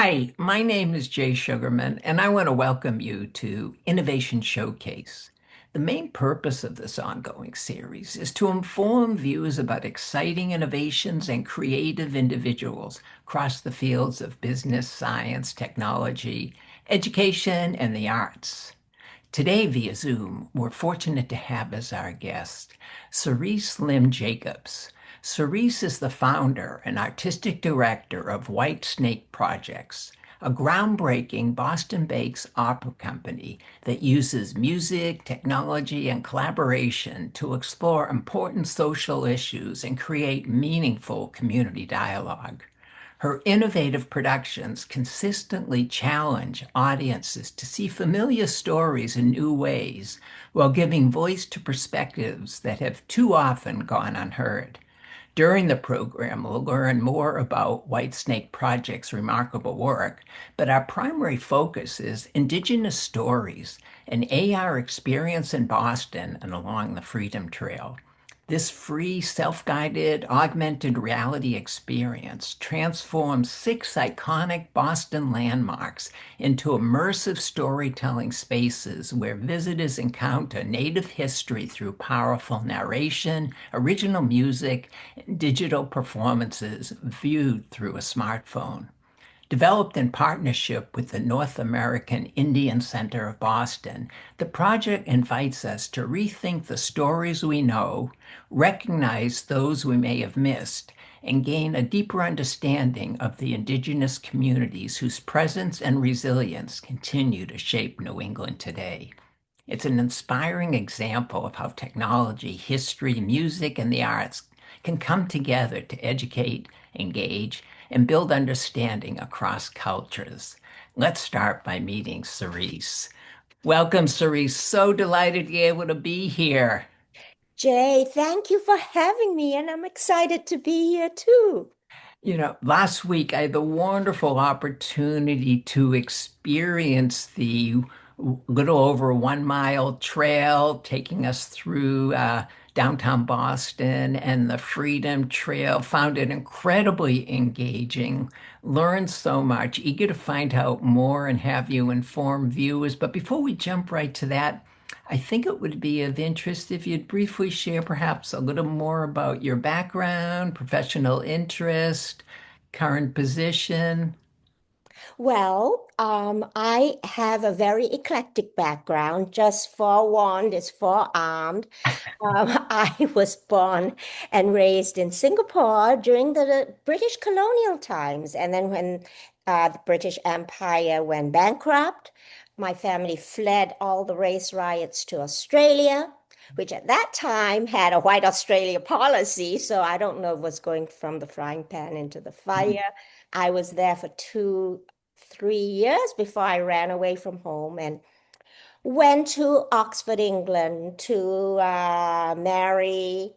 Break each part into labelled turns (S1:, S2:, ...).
S1: Hi, my name is Jay Sugarman, and I want to welcome you to Innovation Showcase. The main purpose of this ongoing series is to inform viewers about exciting innovations and creative individuals across the fields of business, science, technology, education, and the arts. Today, via Zoom, we're fortunate to have as our guest Cerise Lim Jacobs. Cerise is the founder and artistic director of White Snake Projects, a groundbreaking Boston-based opera company that uses music, technology, and collaboration to explore important social issues and create meaningful community dialogue. Her innovative productions consistently challenge audiences to see familiar stories in new ways while giving voice to perspectives that have too often gone unheard. During the program, we'll learn more about Whitesnake Project's remarkable work, but our primary focus is Indigenous Stories, an AR experience in Boston and along the Freedom Trail. This free, self-guided, augmented reality experience transforms six iconic Boston landmarks into immersive storytelling spaces where visitors encounter native history through powerful narration, original music, and digital performances viewed through a smartphone. Developed in partnership with the North American Indian Center of Boston, the project invites us to rethink the stories we know, recognize those we may have missed, and gain a deeper understanding of the Indigenous communities whose presence and resilience continue to shape New England today. It's an inspiring example of how technology, history, music, and the arts can come together to educate, engage, and build understanding across cultures. Let's start by meeting Cerise. Welcome, Cerise. So delighted to be able to be here.
S2: Jay, thank you for having me, and I'm excited to be here too.
S1: Last week I had the wonderful opportunity to experience the little over 1 mile trail taking us through downtown Boston and the Freedom Trail. Found it incredibly engaging, learned so much, eager to find out more and have you inform viewers. But before we jump right to that, I think it would be of interest if you'd briefly share perhaps a little more about your background, professional interest, current position.
S2: I have a very eclectic background. Just forewarned is forearmed. I was born and raised in Singapore during the British colonial times. And then when the British Empire went bankrupt, my family fled all the race riots to Australia, which at that time had a white Australia policy. So I don't know what's going from the frying pan into the fire. I was there for 3 years before I ran away from home and went to Oxford, England to marry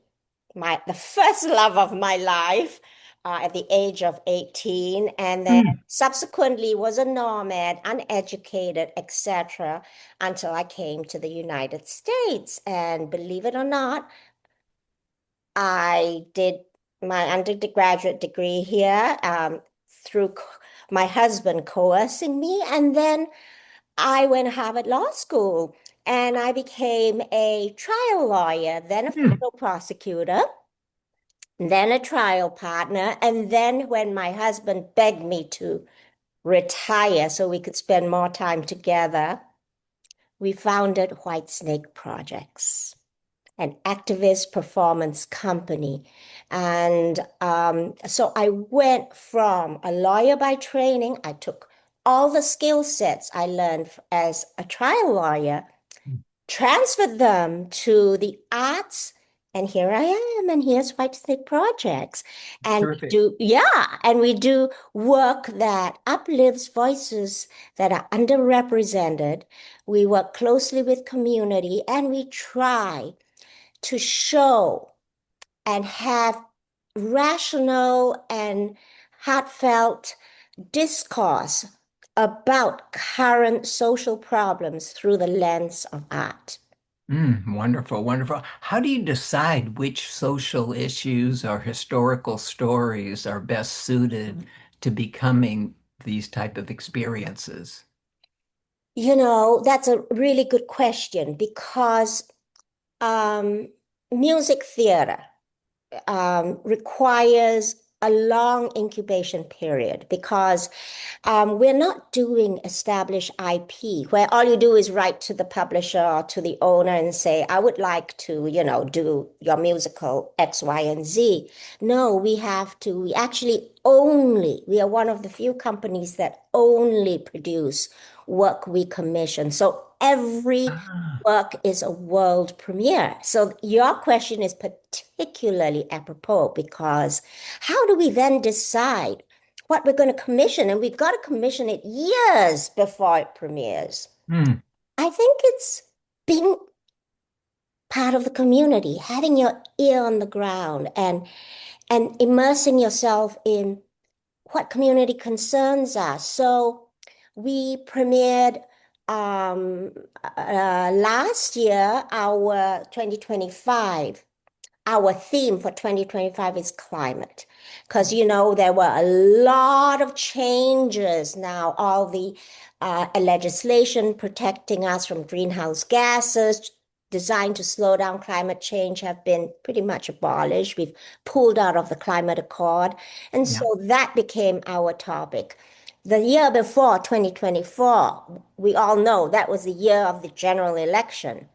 S2: the first love of my life at the age of 18, and then
S1: Mm.
S2: subsequently was a nomad, uneducated, etc., until I came to the United States. And believe it or not, I did my undergraduate degree here through my husband coercing me, and then I went to Harvard Law School and I became a trial lawyer, then a
S1: Mm.
S2: federal prosecutor, then a trial partner. And then when my husband begged me to retire so we could spend more time together, we founded Whitesnake Projects, an activist performance company. And so I went from a lawyer by training, I took all the skill sets I learned as a trial lawyer, transferred them to the arts, and here I am, and here's White Stick Projects.
S1: Terrific.
S2: And we do work that uplifts voices that are underrepresented. We work closely with community, and we try to show and have rational and heartfelt discourse about current social problems through the lens of art.
S1: Wonderful, wonderful. How do you decide which social issues or historical stories are best suited to becoming these type of experiences?
S2: That's a really good question because um, music theater requires a long incubation period because we're not doing established IP where all you do is write to the publisher or to the owner and say, I would like to, do your musical X, Y, and Z. No, we are one of the few companies that only produce work we commission. So every
S1: Ah,
S2: work is a world premiere. So your question is particularly apropos because how do we then decide what we're going to commission? And we've got to commission it years before it premieres.
S1: hmm,
S2: I think it's being part of the community, having your ear on the ground and immersing yourself in what community concerns us. So we premiered last year our 2025. Our theme for 2025 is climate. Because, there were a lot of changes now. All the legislation protecting us from greenhouse gases designed to slow down climate change have been pretty much abolished. We've pulled out of the climate accord. And
S1: yeah.
S2: so that became our topic. The year before, 2024, we all know that was the year of the general election.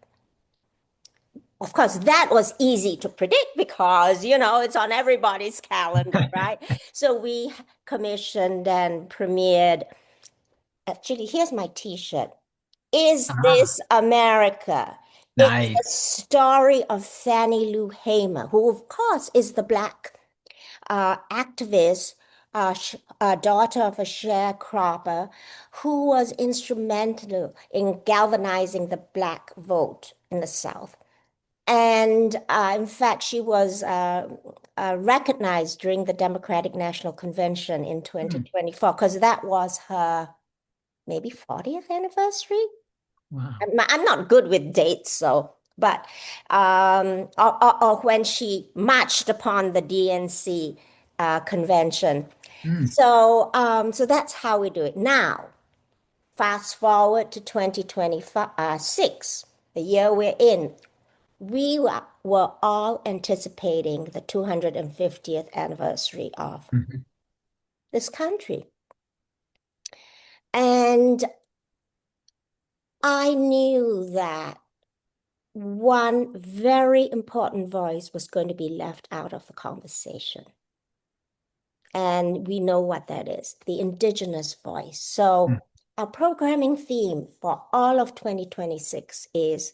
S2: Of course, that was easy to predict because, it's on everybody's calendar, right? So we commissioned and premiered. Actually, here's my t-shirt. Is
S1: Ah,
S2: This America? It's the
S1: nice.
S2: story of Fannie Lou Hamer, who, of course, is the Black activist, daughter of a sharecropper, who was instrumental in galvanizing the Black vote in the South. And in fact, she was recognized during the Democratic National Convention in
S1: Hmm,
S2: 2024 because that was her maybe 40th anniversary.
S1: wow.
S2: I'm not good with dates, but or when she marched upon the DNC convention.
S1: Hmm,
S2: So that's how we do it. Now, fast forward to 2026, the year we're in. We were all anticipating the 250th anniversary of
S1: mhm,
S2: this country. And I knew that one very important voice was going to be left out of the conversation. And we know what that is, the Indigenous voice.
S1: hmm,
S2: So our programming theme for all of 2026 is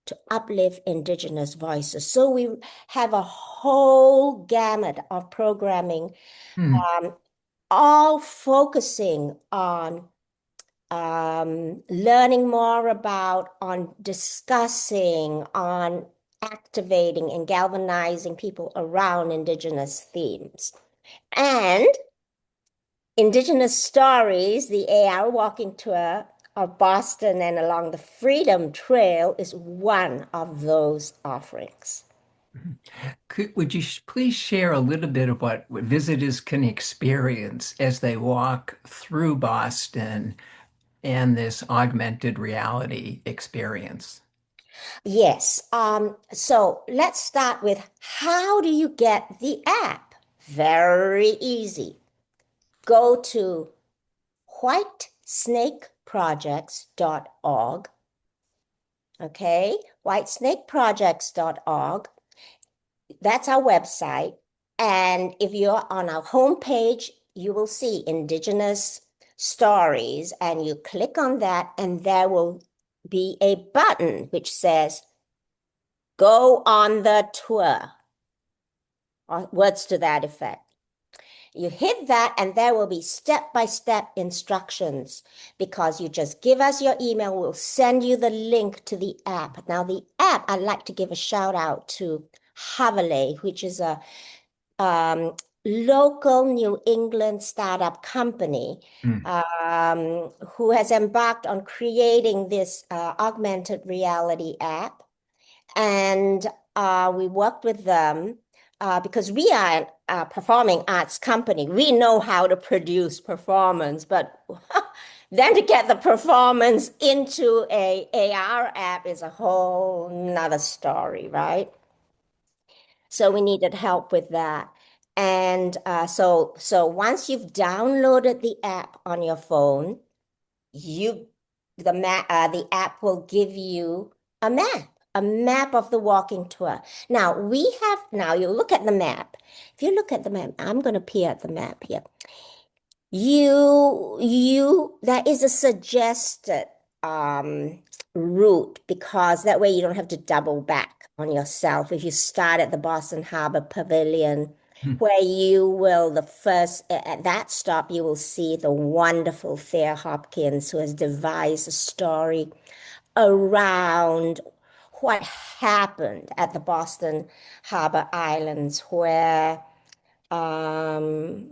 S2: to uplift Indigenous voices. So we have a whole gamut of programming,
S1: hmm,
S2: um, all focusing on learning more about, on discussing, on activating and galvanizing people around Indigenous themes. And Indigenous Stories, the AR walking tour of Boston and along the Freedom Trail, is one of those offerings.
S1: mhm. Would you please share a little bit of what visitors can experience as they walk through Boston and this augmented reality experience?
S2: Yes. So let's start with how do you get the app? Very easy. Go to whitesnakeprojects.org. Okay, whitesnakeprojects.org. That's our website. And if you're on our homepage, you will see Indigenous Stories, and you click on that, and there will be a button which says, Go on the tour, or words to that effect. You hit that, and there will be step-by-step instructions because you just give us your email. We'll send you the link to the app. Now, the app, I'd like to give a shout out to Haverley, which is a um, local New England startup company
S1: Hmm,
S2: who has embarked on creating this augmented reality app. And we worked with them. because we are a performing arts company, we know how to produce performance, but then to get the performance into a AR app is a whole nother story, right? So we needed help with that. And so once you've downloaded the app on your phone, you the app will give you a map of the walking tour. Now you look at the map. If you look at the map, I'm going to peer at the map here. There is a suggested route because that way you don't have to double back on yourself. If you start at the Boston Harbor Pavilion,
S1: Hmm.
S2: where you will the first at that stop, you will see the wonderful Thea Hopkins, who has devised a story around what happened at the Boston Harbor Islands, where um,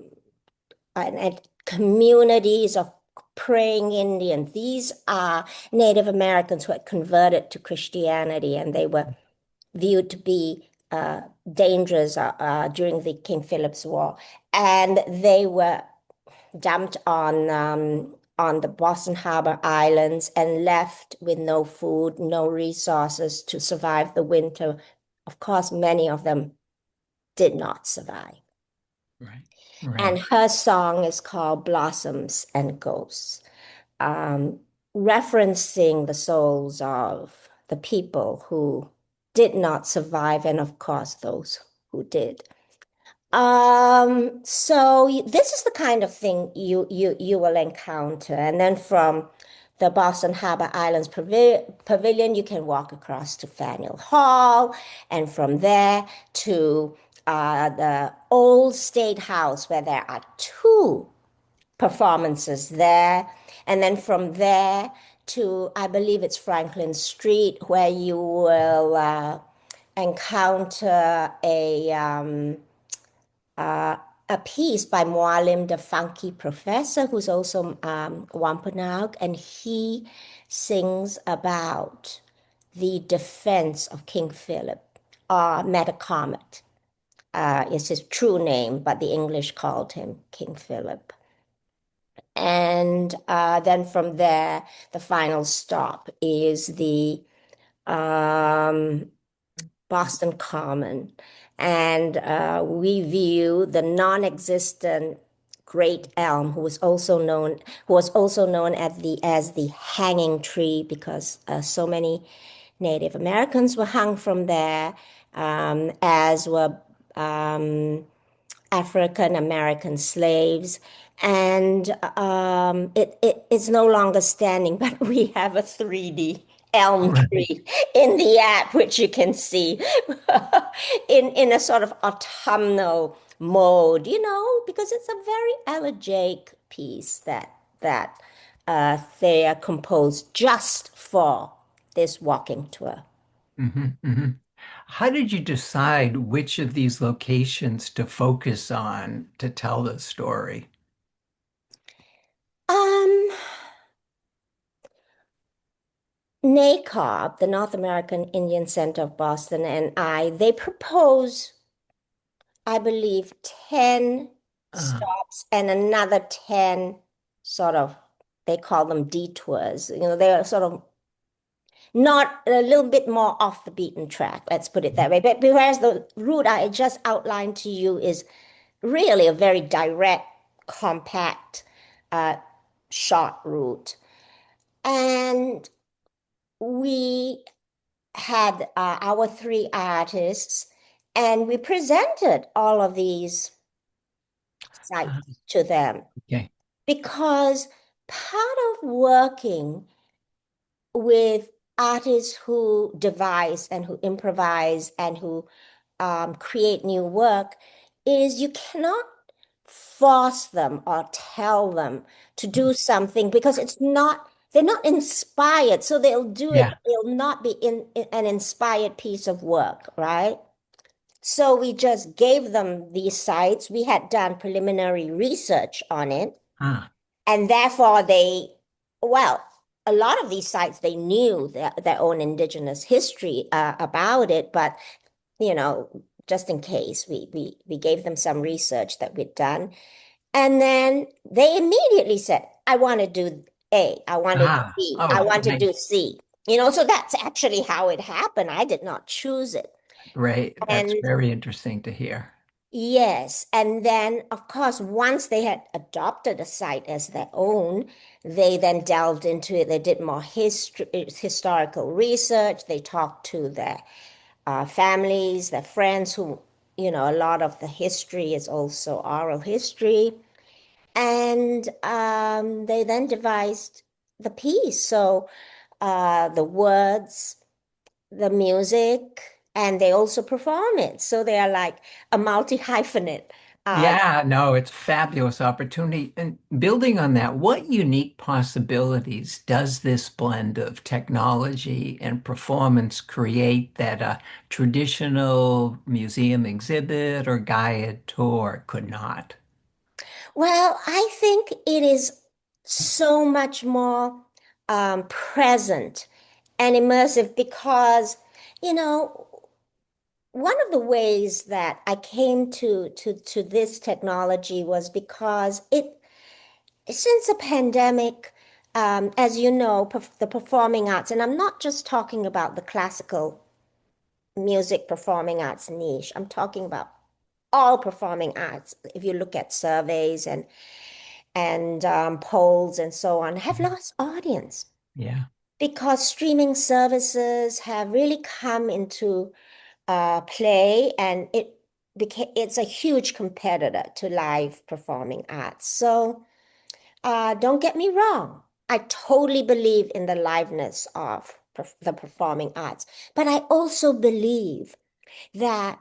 S2: and communities of praying Indians. These are Native Americans who had converted to Christianity, and they were viewed to be dangerous during the King Philip's War, and they were dumped on the Boston Harbor Islands and left with no food, no resources to survive the winter. Of course, many of them did not survive.
S1: Right. Right.
S2: And her song is called Blossoms and Ghosts, um, referencing the souls of the people who did not survive, and of course, those who did. This is the kind of thing you will encounter. And then from the Boston Harbor Islands Pavilion, you can walk across to Faneuil Hall, and from there to the old State House, where there are two performances there. And then from there to, I believe it's Franklin Street, where you will encounter uh, a piece by Mualim, the funky professor, who's also Wampanoag, and he sings about the defense of King Philip, Metacomet is his true name, but the English called him King Philip. And then from there, the final stop is the um, Boston Common. And we view the non-existent great elm, who was also known as the hanging tree, because so many Native Americans were hung from there, as were African American slaves. And it's no longer standing, but we have a 3D elm
S1: Right.
S2: tree in the app, which you can see in a sort of autumnal mode, because it's a very elegiac piece that they are composed just for this walking tour.
S1: Hmm. Hmm. How did you decide which of these locations to focus on to tell the story?
S2: Um, NACOB, the North American Indian Center of Boston, and they propose, I believe, 10
S1: Uh,
S2: stops and another 10 sort of, they call them detours. They're sort of not a little bit more off the beaten track, let's put it that way. But whereas the route I just outlined to you is really a very direct, compact, uh, short route. And we had our three artists, and we presented all of these
S1: uh,
S2: sites to them
S1: okay.
S2: because part of working with artists who devise and who improvise and who create new work is you cannot force them or tell them to do something because they're not inspired, so they'll do it,
S1: Yeah.
S2: but it'll not be in an inspired piece of work, right? So we just gave them these sites. We had done preliminary research on it,
S1: Ah.
S2: and therefore well, a lot of these sites, they knew their own indigenous history about it, but, you know, just in case. We gave them some research that we'd done. And then they immediately said, I want to do A, I want to do
S1: Ah,
S2: B, I
S1: oh,
S2: want to do
S1: nice.
S2: C. So that's actually how it happened. I did not choose it.
S1: Great. That's
S2: And
S1: very interesting to hear.
S2: yes, and then of course, once they had adopted a site as their own, they then delved into it. They did more historical research. They talked to their families, their friends, who, a lot of the history is also oral history. And they then devised the piece. So the words, the music, and they also perform it. So they are like a multi-hyphenate. Um,
S1: Yeah, no, it's a fabulous opportunity. And building on that, what unique possibilities does this blend of technology and performance create that a traditional museum exhibit or guided tour could not?
S2: well, I think it is so much more present and immersive because, you know, one of the ways that I came to this technology was because since the pandemic, as you know, the performing arts, and I'm not just talking about the classical music performing arts niche. I'm talking about all performing arts. If you look at surveys and polls and so on, have lost audience
S1: Yeah.
S2: because streaming services have really come into play, and it's a huge competitor to live performing arts. So don't get me wrong. I totally believe in the liveness of the performing arts, but I also believe that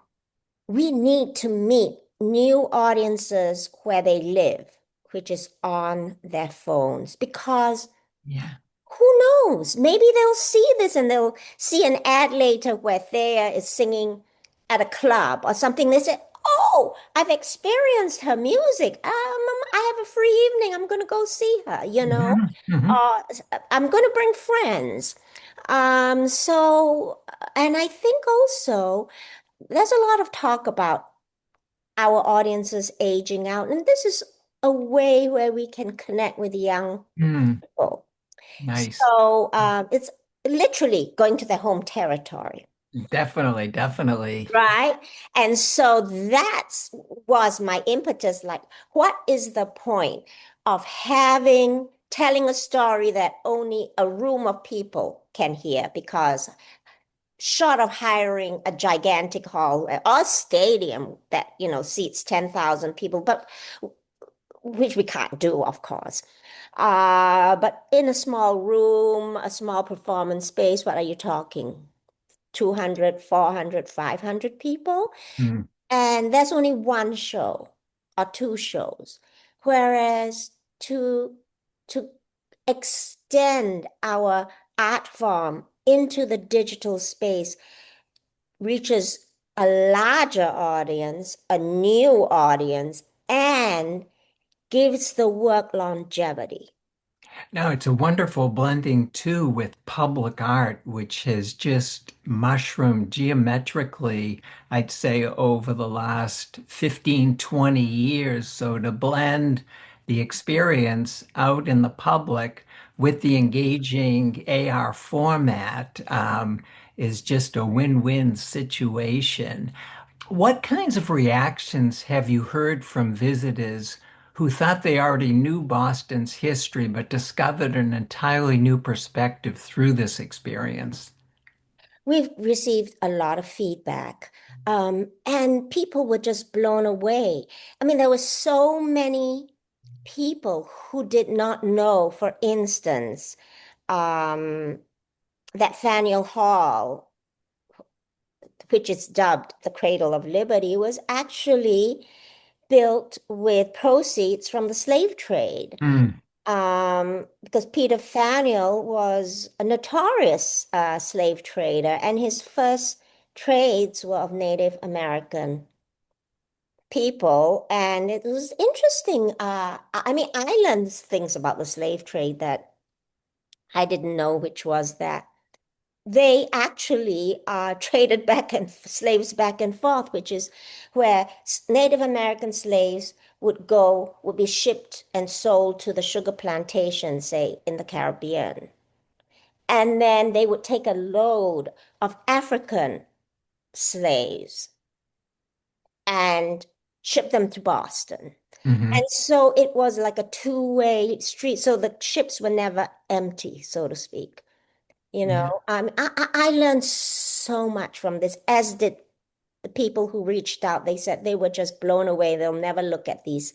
S2: we need to meet new audiences where they live, which is on their phones, because
S1: Yeah.
S2: who knows? Maybe they'll see this and they'll see an ad later where Thea is singing at a club or something. They say, "Oh, I've experienced her music. I have a free evening. I'm going to go see her,
S1: Mhm, mhm.
S2: Uh, I'm going to bring friends." And I think also there's a lot of talk about our audiences aging out, and this is a way where we can connect with young
S1: Mm,
S2: people.
S1: nice.
S2: So it's literally going to their home territory,
S1: Definitely, definitely.
S2: right? And so that's was my impetus. Like, what is the point of telling a story that only a room of people can hear? Because short of hiring a gigantic hall or stadium that, seats 10,000 people, but which we can't do, of course. But in a small room, a small performance space, what are you talking? 200, 400, 500 people?
S1: Mm.
S2: And there's only one show or two shows. Whereas to extend our art form into the digital space reaches a larger audience, a new audience, and gives the work longevity.
S1: No, it's a wonderful blending too with public art, which has just mushroomed geometrically, I'd say, over the last 15, 20 years. So to blend the experience out in the public with the engaging AR format is just a win-win situation. What kinds of reactions have you heard from visitors who thought they already knew Boston's history but discovered an entirely new perspective through this experience?
S2: We've received a lot of feedback, and people were just blown away. I mean, there were so many people who did not know, for instance, um, that Faneuil Hall, which is dubbed the Cradle of Liberty, was actually built with proceeds from the slave trade.
S1: Mm,
S2: Because Peter Faneuil was a notorious slave trader, and his first trades were of Native American people. And it was interesting. I mean, I learned things about the slave trade that I didn't know, which was that they actually traded back and slaves back and forth, which is where Native American slaves would be shipped and sold to the sugar plantation, say in the Caribbean. And then they would take a load of African slaves and ship them to Boston. And
S1: Hmm.
S2: so it was like a two-way street. So the ships were never empty, so to speak.
S1: Yeah.
S2: I learned so much from this, as did the people who reached out. They said they were just blown away. They'll never look at these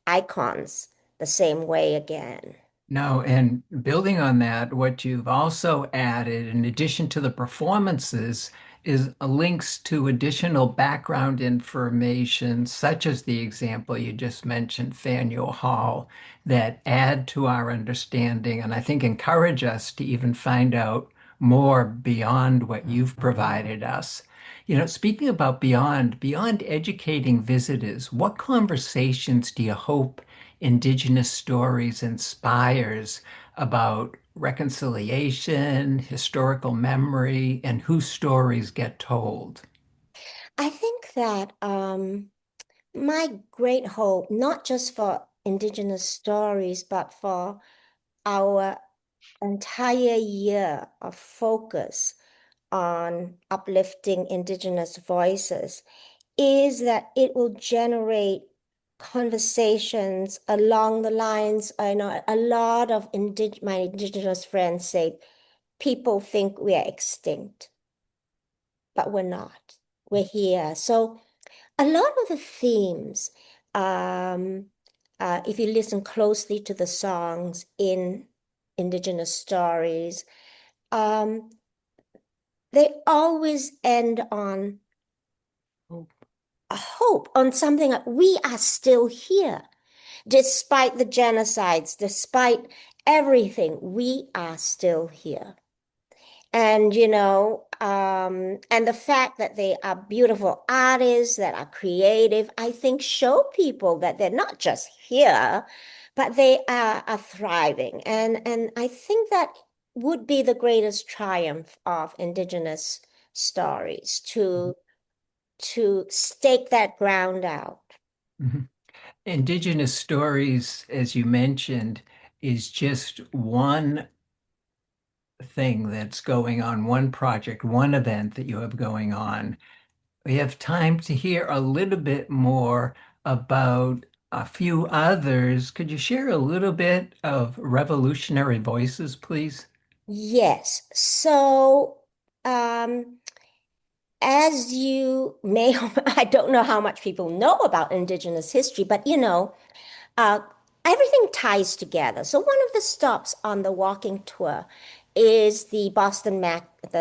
S2: icons the same way again.
S1: No, and building on that, what you've also added, in addition to the performances, is links to additional background information, such as the example you just mentioned, Faneuil Hall, that add to our understanding and I think encourage us to even find out more beyond what you've provided us. Speaking about beyond educating visitors, what conversations do you hope Indigenous Stories inspires about reconciliation, historical memory, and whose stories get told?
S2: I think that my great hope, not just for Indigenous stories, but for our entire year of focus on uplifting Indigenous voices, is that it will generate conversations along the lines. I know a lot of my Indigenous friends say people think we are extinct, but we're not. We're here. So a lot of the themes, um, if you listen closely to the songs in Indigenous stories, um, they always end on
S1: Oh.
S2: a hope, on something like we are still here. Despite the genocides, despite everything, we are still here. And the fact that they are beautiful artists that are creative, I think show people that they're not just here, but are thriving. And I think that would be the greatest triumph of Indigenous stories to stake that ground out.
S1: Mhm. Indigenous Stories, as you mentioned, is just one thing that's going on, one project, one event that you have going on. We have time to hear a little bit more about a few others. Could you share a little bit of Revolutionary Voices, please?
S2: Yes. So, um, as you may, I don't know how much people know about Indigenous history, but uh, everything ties together. So one of the stops on the walking tour is the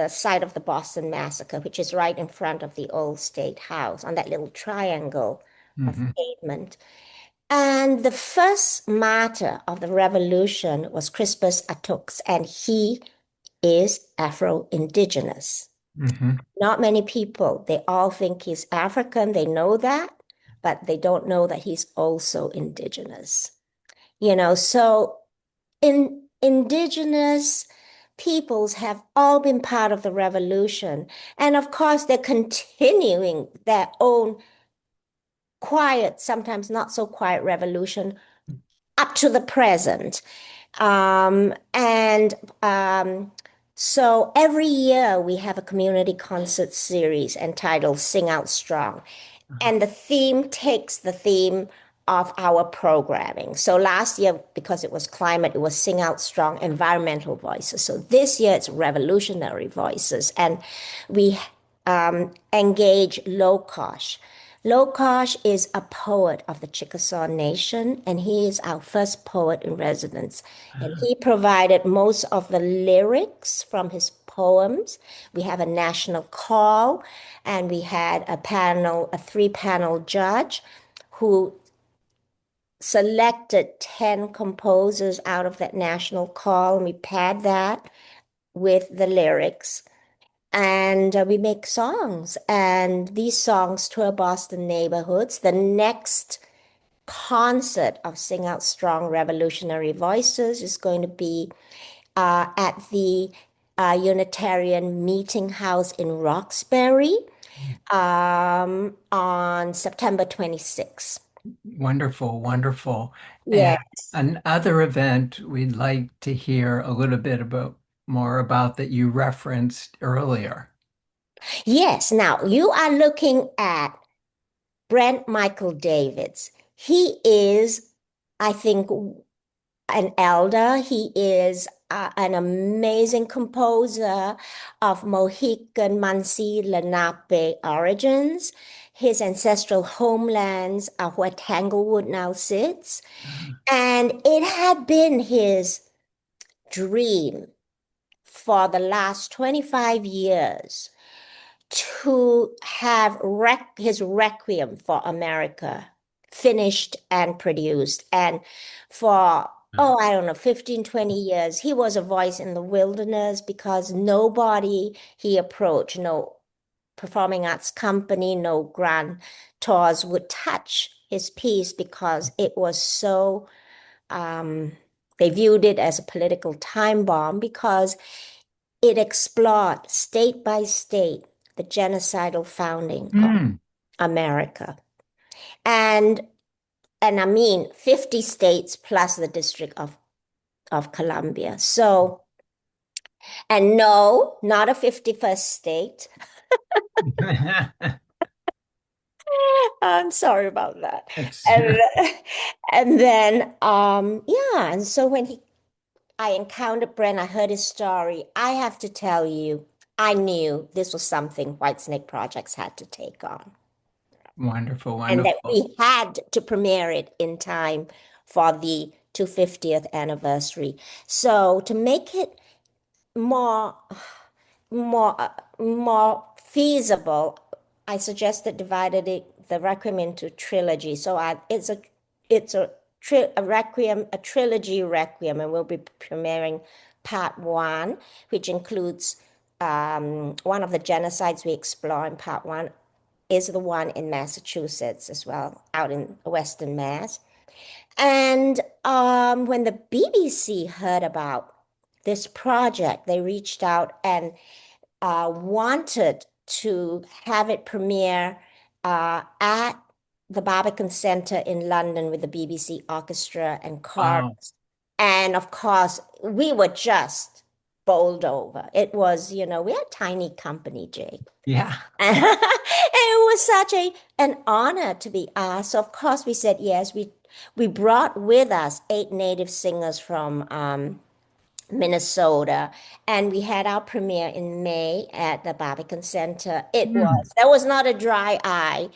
S2: site of the Boston Massacre, which is right in front of the old State House on that little triangle of
S1: Hmm.
S2: pavement. And the first martyr of the revolution was Crispus Attucks, and he is Afro-Indigenous.
S1: Hmm.
S2: Not many people, they all think he's African, they know that, but they don't know that he's also Indigenous. So Indigenous peoples have all been part of the revolution. And of course, they're continuing their own quiet, sometimes not so quiet revolution up to the present. And so every year we have a community concert series entitled Sing Out Strong. And the theme takes the theme of our programming. So last year, because it was climate, it was Sing Out Strong Environmental Voices. So this year it's Revolutionary Voices. And we engage Lokosh. Lokosh is a poet of the Chickasaw Nation, and he is our first poet in residence. And he provided most of the lyrics from his poems. We have a national call, and we had a three-panel judge who selected 10 composers out of that national call, and we paired that with the lyrics. And we make songs, and these songs tour Boston neighborhoods. The next concert of Sing Out Strong Revolutionary Voices is going to be at the Unitarian Meeting House in Roxbury on September 26th.
S1: Wonderful, wonderful. And
S2: Yes.
S1: another event we'd like to hear a little bit about more about that you referenced earlier.
S2: Yes. Now you are looking at Brent Michael Davids. He is, I think, an elder. He is an amazing composer of Mohican, Mansi, Lenape origins. His ancestral homelands are where Tanglewood now sits. And it had been his dream for the last 25 years to have his Requiem for America finished and produced. And for, oh, I don't know, 15, 20 years, he was a voice in the wilderness because nobody he approached, no performing arts company, no grand tours would touch his piece because it was so, um, they viewed it as a political time bomb because it explored state by state the genocidal founding of
S1: Mm.
S2: America. And and I mean 50 states plus the District of Columbia. So, and no, not a 51st state. I'm sorry about that.
S1: It's
S2: And and then yeah, and so when he I encountered Brent, I heard his story. I have to tell you, I knew this was something Whitesnake Projects had to take on,
S1: wonderful,
S2: and that
S1: wonderful.
S2: we had to premiere it in time for the 250th anniversary. So to make it more more feasible, I suggested divided the Requiem into trilogy. So it's a Requiem, a trilogy Requiem, and we'll be premiering part one, which includes one of the genocides we explore in part one is the one in Massachusetts as well, out in Western Mass. And when the BBC heard about this project, they reached out and wanted to have it premiere at the Barbican Centre in London with the BBC Orchestra and
S1: Wow.
S2: chorus. And of course, we were just bowled over. It was, we're a tiny company, Jake.
S1: Yeah.
S2: And it was such an honor to be asked. So of course we said yes. We brought with us 8 native singers from Minnesota, and we had our premiere in May at the Barbican Center.
S1: Mm.
S2: There was not a dry eye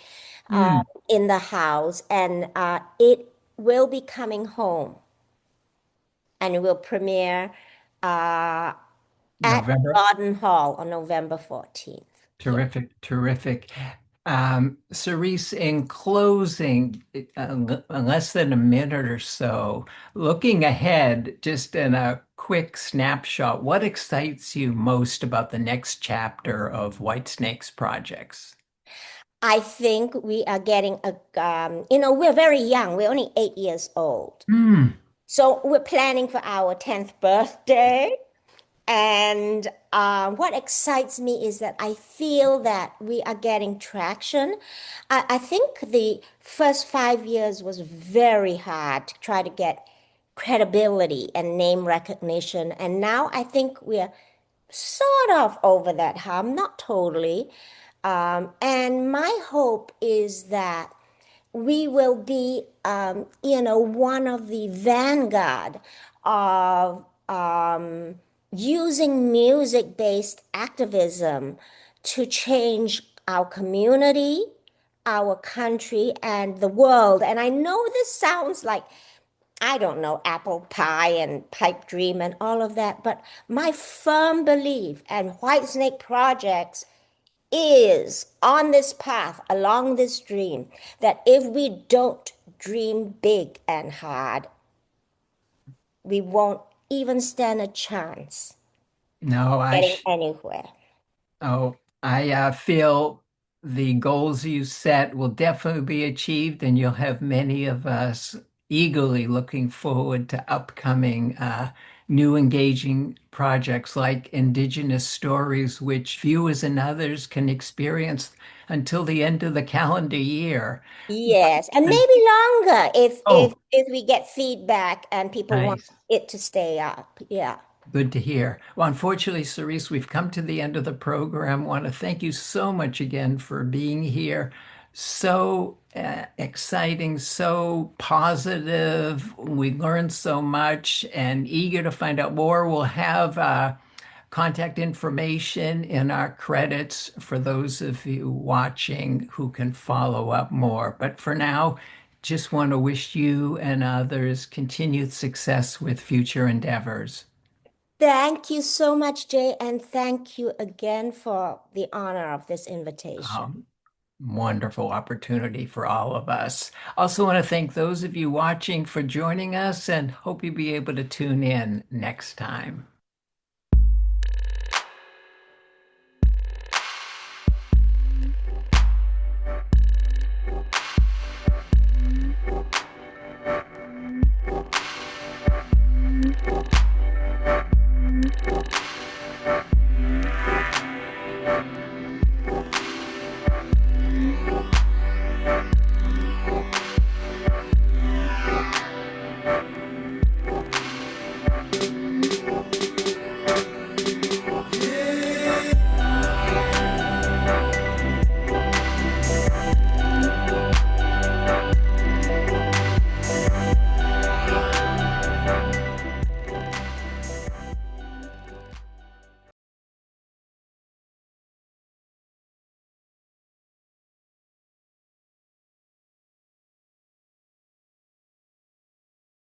S1: Mm.
S2: in the house, and it will be coming home, and it will premiere uh, at
S1: November.
S2: Garden Hall on November 14th. Yeah.
S1: Terrific, terrific. Cerise, in closing, less than a minute or so, looking ahead, just in a quick snapshot, what excites you most about the next chapter of Whitesnake's projects?
S2: I think we are getting we're very young. We're only 8 years old.
S1: Hmm.
S2: So we're planning for our 10th birthday. And what excites me is that I feel that we are getting traction. I think the first 5 years was very hard to try to get credibility and name recognition. And now I think we're sort of over that hump, not totally. And my hope is that we will be, one of the vanguard of using music-based activism to change our community, our country, and the world. And I know this sounds like, I don't know, apple pie and pipe dream and all of that, but my firm belief and Whitesnake Projects is on this path, along this dream, that if we don't dream big and hard, we won't even stand a chance
S1: No,
S2: getting anywhere.
S1: I feel the goals you set will definitely be achieved, and you'll have many of us eagerly looking forward to upcoming new engaging projects like Indigenous Stories, which viewers and others can experience until the end of the calendar year.
S2: Yes, and
S1: As-
S2: maybe longer if
S1: Oh,
S2: we get feedback and people want
S1: nice.
S2: it to stay up. Yeah.
S1: Good to hear. Well, unfortunately, Cerise, we've come to the end of the program. Want to thank you so much again for being here. So exciting, so positive. We learned so much and eager to find out more. We'll have contact information in our credits for those of you watching who can follow up more. But for now, just want to wish you and others continued success with future endeavors.
S2: Thank you so much, Jay, and thank you again for the honor of this invitation.
S1: Um, Wonderful opportunity for all of us. Also want to thank those of you watching for joining us and hope you'll be able to tune in next time.